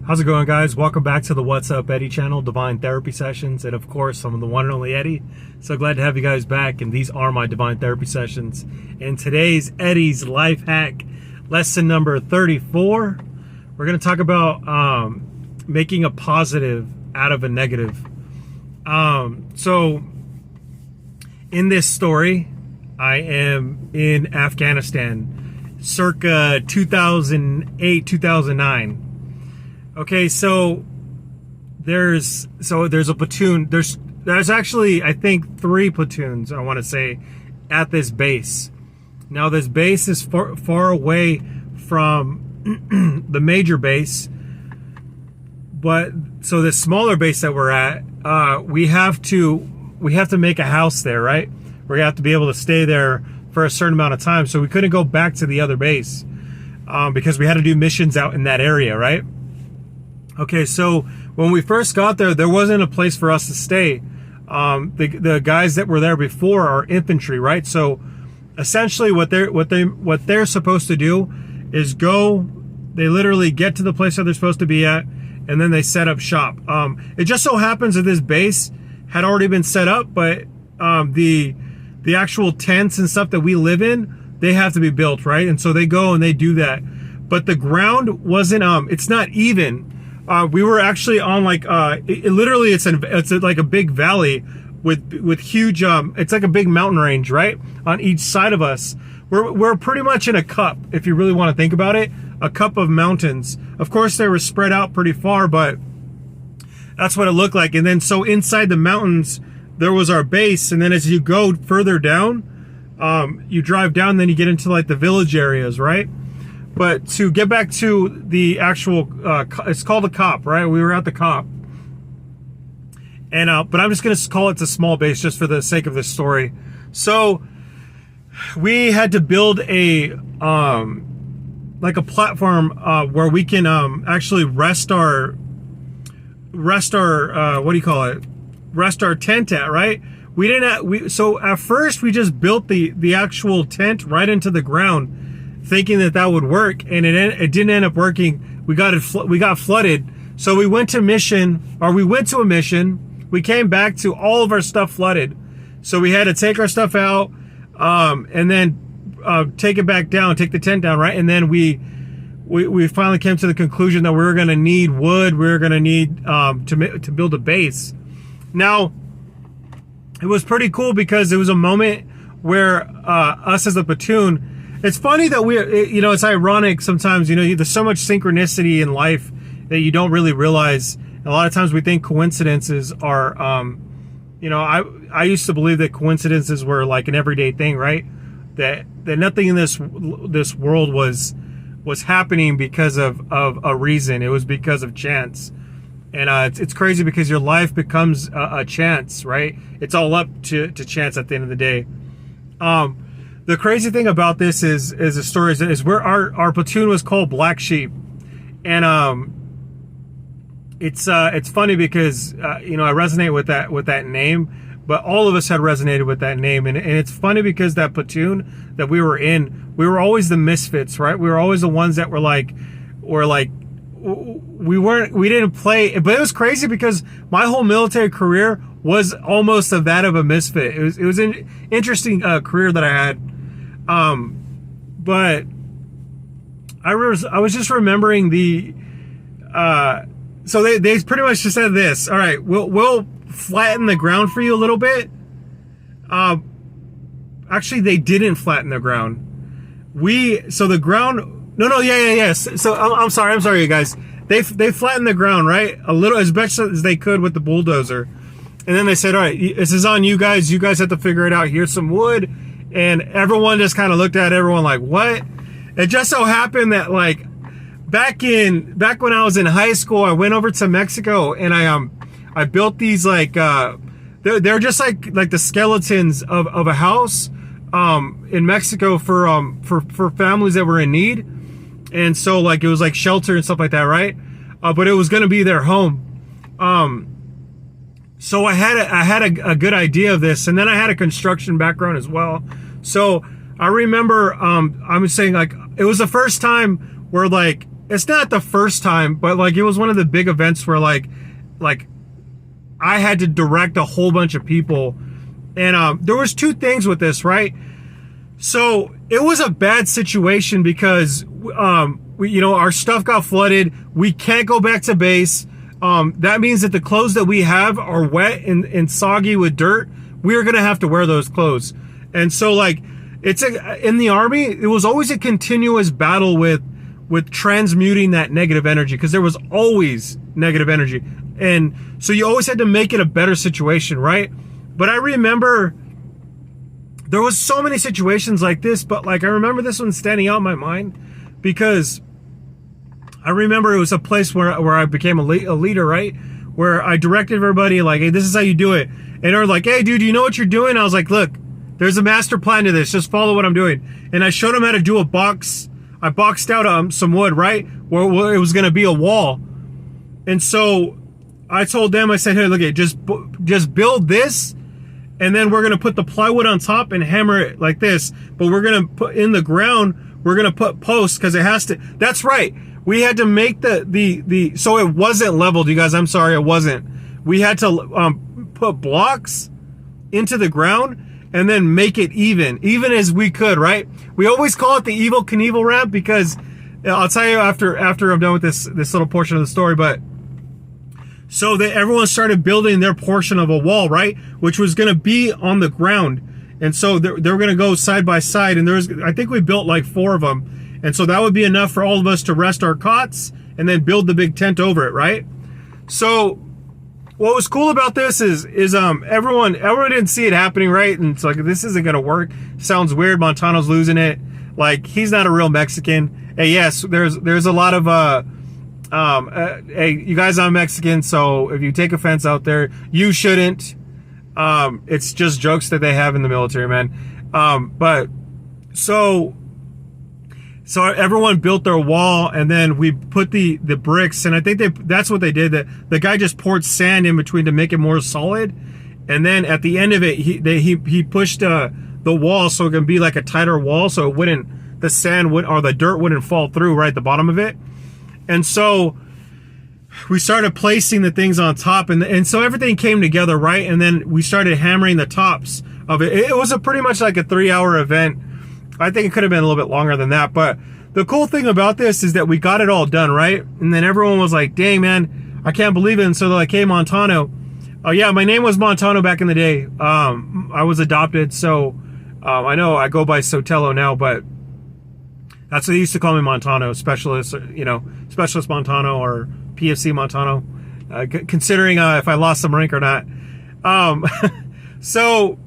How's it going, guys? Welcome back to the What's Up Eddie channel, Divine Therapy Sessions. And of course, I'm the one and only Eddie. So glad to have you guys back. And these are my Divine Therapy Sessions. And today's Eddie's Life Hack, lesson number 34. We're going to talk about making a positive out of a negative. So in this story, I am in Afghanistan, circa 2008, 2009. Okay, so there's a platoon. There's actually, I think, 3 platoons, I want to say, at this base. Now this base is far away from the major base, but so the smaller base that we're at, we have to make a house there, right? We have to be able to stay there for a certain amount of time. So we couldn't go back to the other base because we had to do missions out in that area, right? Okay, so when we first got there, there wasn't a place for us to stay. The guys that were there before are infantry, right? So essentially, what they're supposed to do is go. They literally get to the place that they're supposed to be at, and then they set up shop. It just so happens that this base had already been set up, but the actual tents and stuff that we live in, they have to be built, right? And so they go and they do that. But the ground wasn't. It's not even. We were actually on like literally it's like a big valley with huge it's like a big mountain range, right, on each side of us. We're pretty much in a cup, if you really want to think about it, a cup of mountains. Of course they were spread out pretty far, but that's what it looked like. And then so inside the mountains there was our base, and then as you go further down, you drive down, then you get into like the village areas, right? But to get back to the actual, it's called a cop, right? We were at the cop. And, but I'm just going to call it the small base just for the sake of this story. So we had to build a, like a platform, where we can, actually rest our, what do you call it? Rest our tent at, right? So at first we just built the actual tent right into the ground, thinking that would work, and it didn't end up working. We got flooded. So we went to a mission. We came back to all of our stuff flooded. So we had to take our stuff out, and then take it back down, take the tent down, right? And then we finally came to the conclusion that we were going to need wood. We were going to need to build a base. Now, it was pretty cool because it was a moment where us as a platoon. It's funny that it's ironic sometimes, there's so much synchronicity in life that you don't really realize. A lot of times we think coincidences are, I used to believe that coincidences were like an everyday thing, right? That nothing in this world was happening because of a reason. It was because of chance. And it's crazy because your life becomes a chance, right? It's all up to chance at the end of the day. The crazy thing about this is the story is where our platoon was called Black Sheep, and it's funny because I resonate with that name, but all of us had resonated with that name, and it's funny because that platoon that we were in, we were always the misfits, right? We were always the ones that were like we didn't play, but it was crazy because my whole military career was almost of that of a misfit. It was an interesting career that I had. But I was just remembering so they pretty much just said this. All right, we'll flatten the ground for you a little bit. Actually, they didn't flatten the ground. The ground. No, yeah. So I'm sorry, you guys. They flattened the ground, right? A little, as best as they could with the bulldozer. And then they said, all right, this is on you guys. You guys have to figure it out. Here's some wood. And everyone just kind of looked at everyone like, what? It just so happened that like back when I was in high school, I went over to Mexico and I built these like they're just like the skeletons of a house in Mexico for families that were in need. And so like it was like shelter and stuff like that, right? But it was going to be their home. So I had a good idea of this, and then I had a construction background as well. So I remember I was saying like it was the first time where like it's not the first time, but like it was one of the big events where like I had to direct a whole bunch of people. And there was two things with this, right? So it was a bad situation because our stuff got flooded. We can't go back to base. That means that the clothes that we have are wet and soggy with dirt. We're gonna have to wear those clothes. And so like in the Army, it was always a continuous battle with transmuting that negative energy, because there was always negative energy. And so you always had to make it a better situation, right? But I remember there was so many situations like this, but like I remember this one standing out in my mind because I remember it was a place where I became a leader, right? Where I directed everybody like, hey, this is how you do it. And they were like, hey, dude, you know what you're doing? I was like, look, there's a master plan to this. Just follow what I'm doing. And I showed them how to do a box. I boxed out some wood, right? Where it was going to be a wall. And so I told them, I said, hey, look, just build this. And then we're going to put the plywood on top and hammer it like this. But we're going to put in the ground, we're going to put posts because it has to. That's right. We had to make the so it wasn't leveled, you guys. I'm sorry, it wasn't. We had to put blocks into the ground and then make it even as we could, right? We always call it the Evel Knievel ramp because I'll tell you after I'm done with this little portion of the story, but so that everyone started building their portion of a wall, right? Which was going to be on the ground. And so they were going to go side by side. And I think we built like 4 of them. And so that would be enough for all of us to rest our cots and then build the big tent over it, right? So what was cool about this is everyone didn't see it happening, right? And it's like, this isn't going to work. Sounds weird. Montano's losing it. Like, he's not a real Mexican. Hey, yes, there's a lot of, hey, you guys are Mexican, so if you take offense out there, you shouldn't. It's just jokes that they have in the military, man. But so everyone built their wall, and then we put the bricks, and I think that's what they did. That the guy just poured sand in between to make it more solid, and then at the end of it, he pushed the wall so it can be like a tighter wall, so the sand or the dirt wouldn't fall through right at the bottom of it. And so we started placing the things on top, and so everything came together, right? And then we started hammering the tops of it. It was pretty much like a 3-hour event. I think it could have been a little bit longer than that. But the cool thing about this is that we got it all done, right? And then everyone was like, dang, man, I can't believe it. And so they're like, hey, Montano. Oh, yeah, my name was Montano back in the day. I was adopted, so I know I go by Sotelo now, but that's what they used to call me, Montano, specialist Montano or PFC Montano, considering if I lost some rank or not. So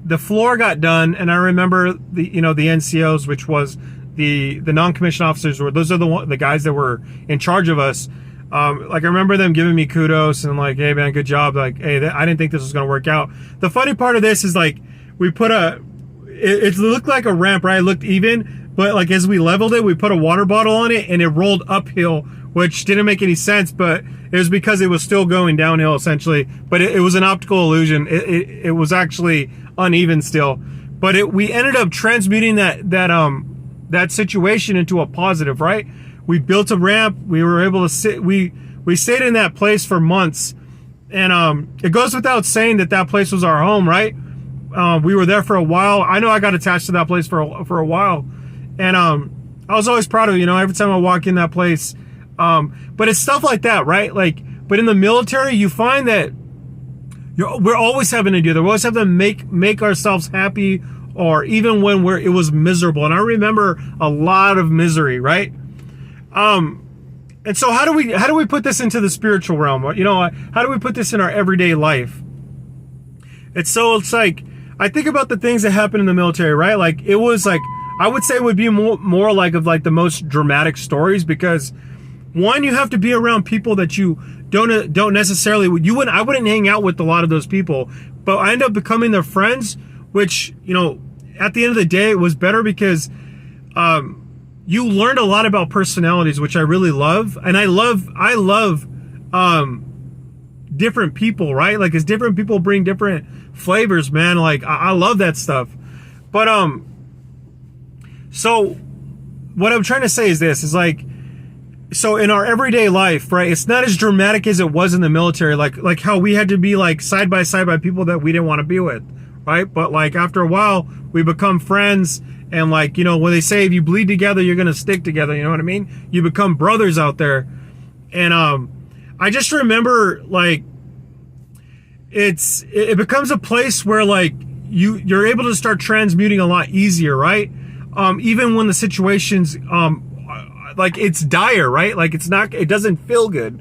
the floor got done, and I remember the NCOs, which was the non-commissioned officers, those are the guys that were in charge of us. Like I remember them giving me kudos and like, hey man, good job. Like, hey, I didn't think this was gonna work out. The funny part of this is like we put it looked like a ramp, right? It looked even, but like as we leveled it, we put a water bottle on it and it rolled uphill, which didn't make any sense, but it was because it was still going downhill essentially. But it was an optical illusion. It was actually uneven still, but we ended up transmuting that situation into a positive, right? We built a ramp. We were able to sit. We stayed in that place for months, and it goes without saying that place was our home, right? We were there for a while. I know I got attached to that place for a while, and I was always proud of it, every time I walk in that place. But it's stuff like that, right? Like, but in the military, you find that we're always having to do that. We always have to make ourselves happy, or even when it was miserable. And I remember a lot of misery, right? And so how do we put this into the spiritual realm? How do we put this in our everyday life? It's like, I think about the things that happen in the military, right? Like, it was like, I would say it would be more like of like the most dramatic stories, because one, you have to be around people that you don't necessarily, I wouldn't hang out with a lot of those people, but I ended up becoming their friends, which, at the end of the day, it was better because, you learned a lot about personalities, which I really love. And I love different people, right? Like, as different people bring different flavors, man. Like, I love that stuff. But, so what I'm trying to say is this, is like, so in our everyday life, right, it's not as dramatic as it was in the military, like how we had to be like side by side by people that we didn't want to be with, right? But like after a while, we become friends, and like, you know, when they say if you bleed together, you're gonna stick together, you know what I mean? You become brothers out there. And I just remember, like, it becomes a place where like you're able to start transmuting a lot easier, right? Even when the situation's like it's dire, right? Like it doesn't feel good.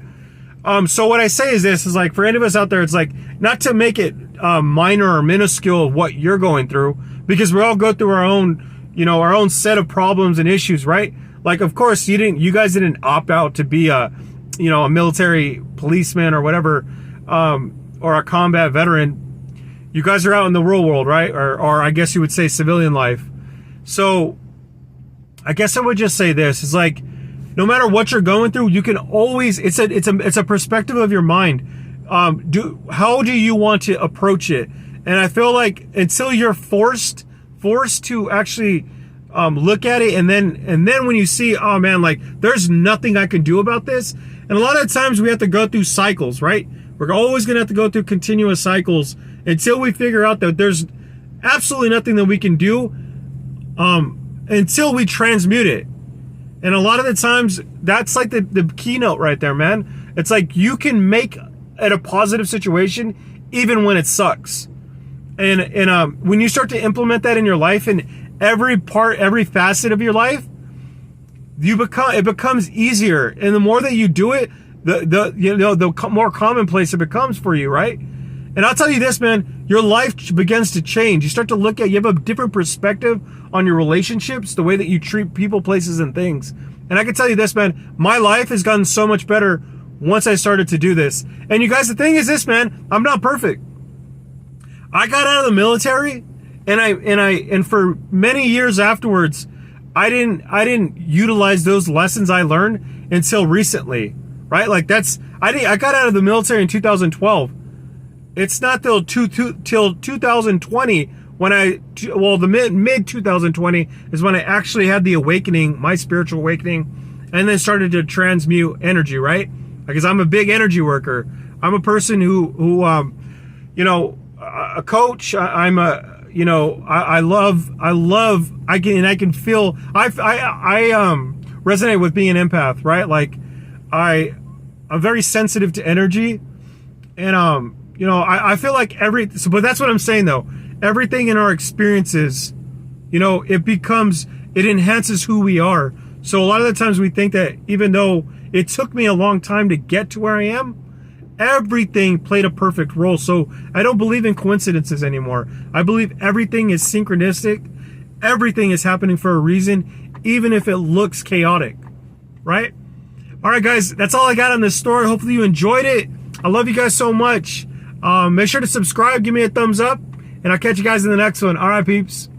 So what I say is this, is like, for any of us out there, it's like, not to make it minor or minuscule of what you're going through, because we all go through our own, you know, our own set of problems and issues, right? Like, of course, you guys didn't opt out to be a, you know, a military policeman or whatever, or a combat veteran. You guys are out in the real world, right? Or I guess you would say civilian life. So I guess I would just say this, is like, no matter what you're going through, you can always, it's a perspective of your mind. How do you want to approach it? And I feel like until you're forced to actually look at it, and then when you see, oh man, like there's nothing I can do about this. And a lot of times we have to go through cycles, right? We're always gonna have to go through continuous cycles until we figure out that there's absolutely nothing that we can do until we transmute it. And a lot of the times that's like the keynote right there, man. It's like you can make it a positive situation even when it sucks. And when you start to implement that in your life, in every facet of your life, it becomes easier. And the more that you do it, the more commonplace it becomes for you, right? And I'll tell you this, man, your life begins to change. You start to look at, you have a different perspective on your relationships, the way that you treat people, places, and things. And I can tell you this, man, my life has gotten so much better once I started to do this. And you guys, the thing is this, man, I'm not perfect. I got out of the military, and for many years afterwards, I didn't utilize those lessons I learned until recently, right? Like I got out of the military in 2012. It's not till 2020 when the mid 2020 is when I actually had the awakening, my spiritual awakening, and then started to transmute energy, right? Because I'm a big energy worker. I'm a person who you know, a coach. I can feel, I resonate with being an empath, right? Like I'm very sensitive to energy, and you know, I feel like but that's what I'm saying though. Everything in our experiences, you know, it enhances who we are. So a lot of the times we think that even though it took me a long time to get to where I am, everything played a perfect role. So I don't believe in coincidences anymore. I believe everything is synchronistic. Everything is happening for a reason, even if it looks chaotic, right? All right, guys, that's all I got on this story. Hopefully you enjoyed it. I love you guys so much. Make sure to subscribe, give me a thumbs up, and I'll catch you guys in the next one. All right, peeps.